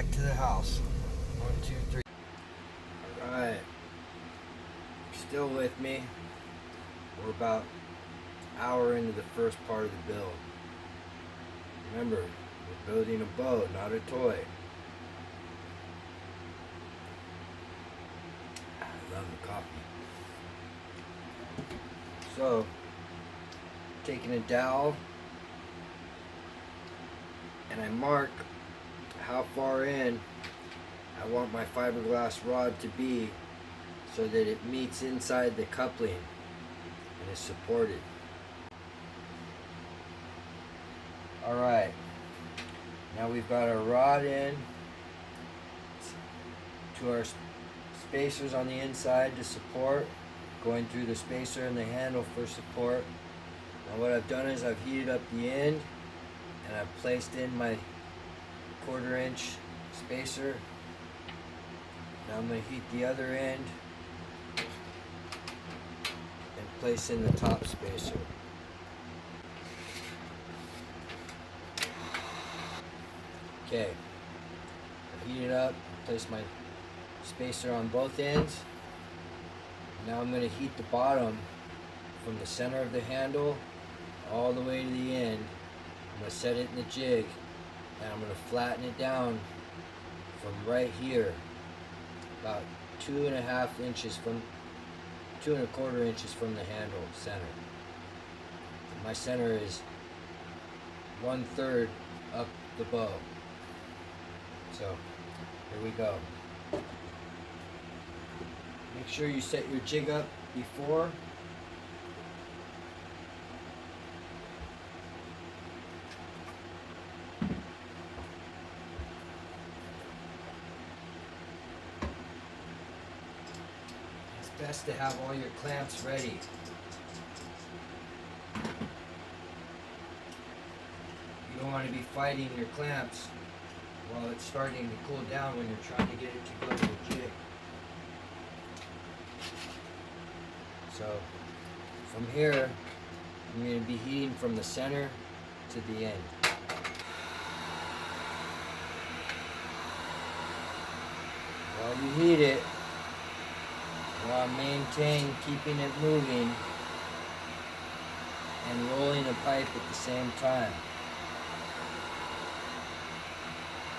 back to the house. 1, 2, 3. Alright. Still with me. We're about an hour into the first part of the build. Remember, we're building a boat, not a toy. I love the coffee. So, taking a dowel, and I mark how far in I want my fiberglass rod to be so that it meets inside the coupling and is supported. Alright, now we've got our rod in to our spacers on the inside to support, going through the spacer and the handle for support. Now what I've done is I've heated up the end and I've placed in my 1/4 inch spacer. Now I'm going to heat the other end and place in the top spacer. Okay, I've heated up, place my spacer on both ends. Now I'm going to heat the bottom from the center of the handle all the way to the end. I'm going to set it in the jig and I'm going to flatten it down from right here, about 2.25 inches from 2.25 inches from the handle center. My center is 1/3 up the bow. So here we go. Make sure you set your jig up before. It's best to have all your clamps ready. You don't want to be fighting your clamps while it's starting to cool down when you're trying to get it to go to the jig. So from here, I'm going to be heating from the center to the end. While you heat it, while maintain keeping it moving and rolling the pipe at the same time.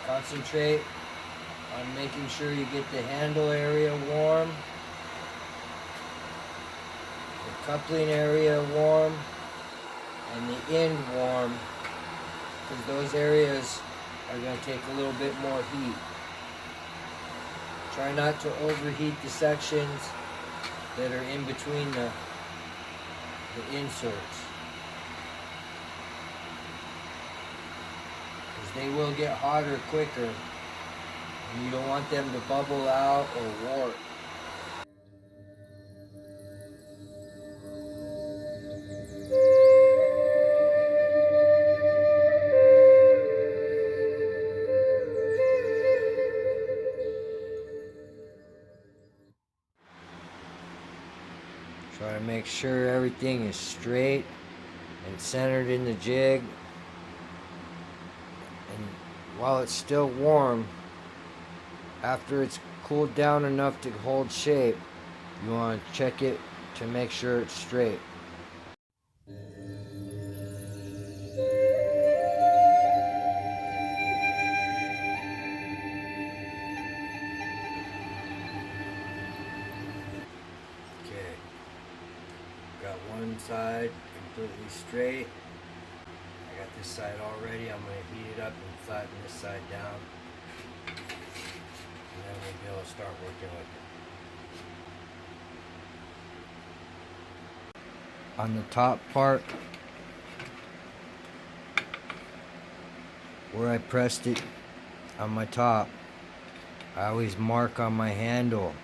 Concentrate on making sure you get the handle area warm, the coupling area warm, and the end warm, because those areas are going to take a little bit more heat. Try not to overheat the sections that are in between the inserts, because they will get hotter quicker and you don't want them to bubble out or warp. Try to make sure everything is straight and centered in the jig. And while it's still warm, after it's cooled down enough to hold shape, you want to check it to make sure it's straight. Okay, got one side completely straight. I got this side already. I'm going to heat it up and flatten this side down, and then we'll be able to start working with it. On the top part, where I pressed it on my top, I always mark on my handle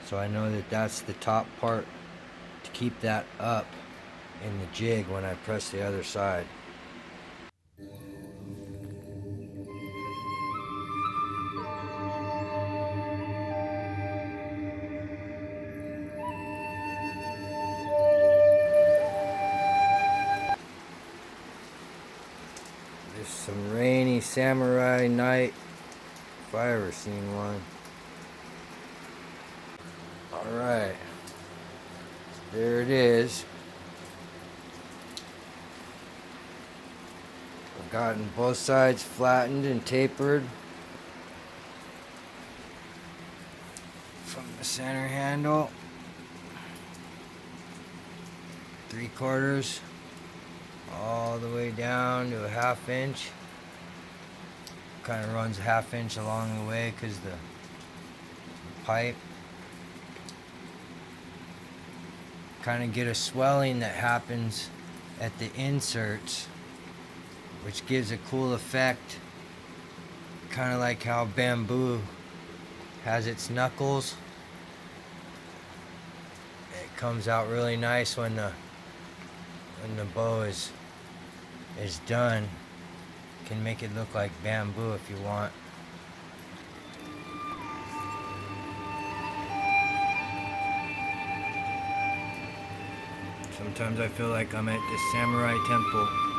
so I know that that's the top part, to keep that up in the jig when I press the other side. There's some rainy samurai night if I ever seen one. Alright. There it is. I've gotten both sides flattened and tapered from the center handle. 3/4 all the way down to a 1/2 inch. Kind of runs a 1/2 inch along the way because the pipe. Kind of get a swelling that happens at the inserts, which gives a cool effect, kind of like how bamboo has its knuckles. It comes out really nice when the bow is done. Can make it look like bamboo if you want. Sometimes I feel like I'm at the samurai temple.